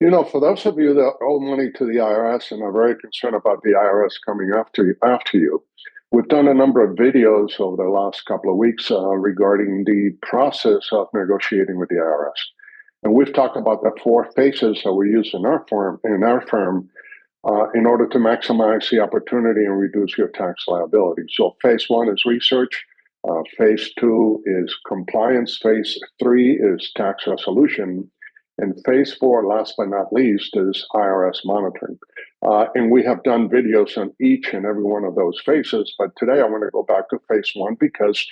For those of you that owe money to the IRS and are very concerned about the IRS coming after you, we've done a number of videos over the last couple of weeks regarding the process of negotiating with the IRS. And we've talked about the four phases that we use in our firm, in order to maximize the opportunity and reduce your tax liability. So phase one is research. Phase two is compliance. Phase three is tax resolution. And phase four, last but not least, is IRS monitoring. And we have done videos on each and every one of those phases. But today I want to go back to phase one because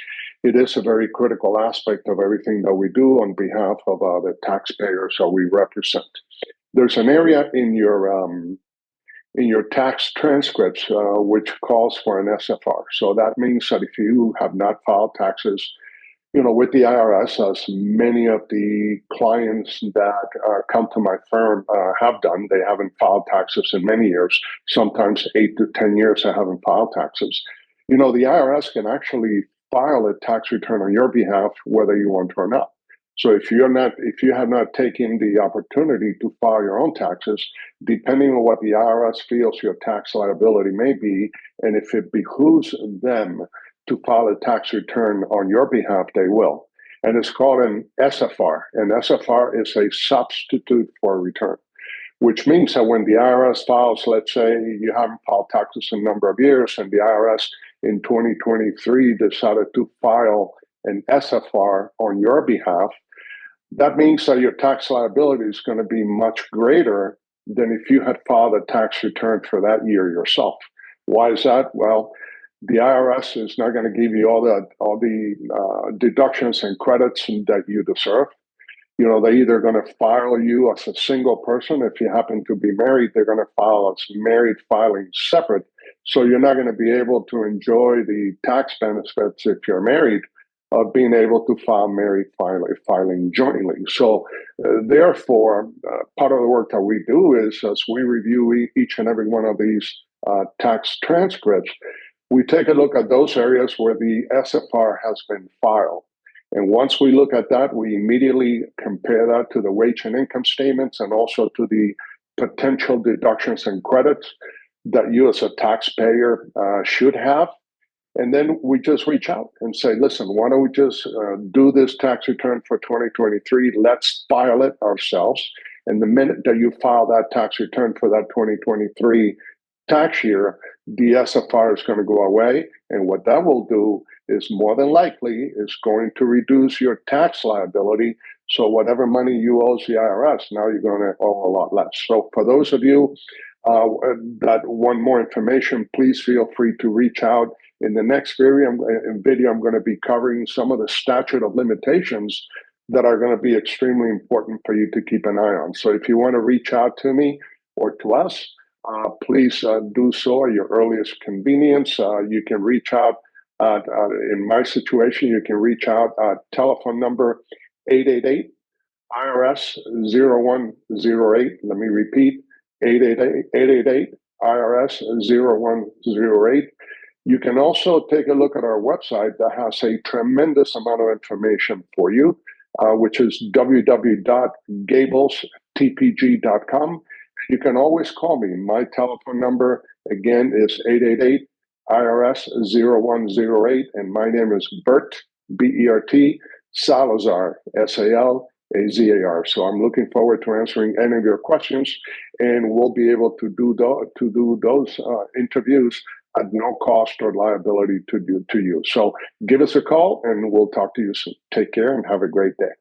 it is a very critical aspect of everything that we do on behalf of the taxpayers that we represent. There's an area in your tax transcripts which calls for an SFR. So that means that if you have not filed taxes, with the IRS, as many of the clients that come to my firm have done, they haven't filed taxes in many years, sometimes 8 to 10 years they haven't filed taxes. The IRS can actually file a tax return on your behalf, whether you want to or not. So if you have not taken the opportunity to file your own taxes, depending on what the IRS feels your tax liability may be, and if it behooves them to file a tax return on your behalf, they will. And it's called an SFR. And SFR is a substitute for a return, which means that when the IRS files, let's say you haven't filed taxes in a number of years, and the IRS in 2023 decided to file an SFR on your behalf, that means that your tax liability is going to be much greater than if you had filed a tax return for that year yourself. Why is that? Well, the IRS is not going to give you all the deductions and credits that you deserve. They're either going to file you as a single person. If you happen to be married, they're going to file as married filing separate. So you're not going to be able to enjoy the tax benefits if you're married of being able to file married filing jointly. So therefore, part of the work that we do is as we review each and every one of these tax transcripts, we take a look at those areas where the SFR has been filed. And once we look at that, we immediately compare that to the wage and income statements and also to the potential deductions and credits that you as a taxpayer should have. And then we just reach out and say, listen, why don't we just do this tax return for 2023? Let's file it ourselves. And the minute that you file that tax return for that 2023 tax year, the SFR is going to go away. And what that will do is more than likely is going to reduce your tax liability. So whatever money you owe the IRS, now you're going to owe a lot less. So for those of you that want more information, please feel free to reach out. In the next video, I'm going to be covering some of the statute of limitations that are going to be extremely important for you to keep an eye on. So if you want to reach out to me or to us, please do so at your earliest convenience. You can reach out in my situation, you can reach out at telephone number 888-IRS-0108. Let me repeat, 888-IRS-0108. You can also take a look at our website that has a tremendous amount of information for you, which is www.gablestpg.com. You can always call me. My telephone number, again, is 888-IRS-0108, and my name is Bert, B-E-R-T, Salazar, S-A-L-A-Z-A-R. So I'm looking forward to answering any of your questions, and we'll be able to do those interviews at no cost or liability to you. So give us a call, and we'll talk to you soon. Take care and have a great day.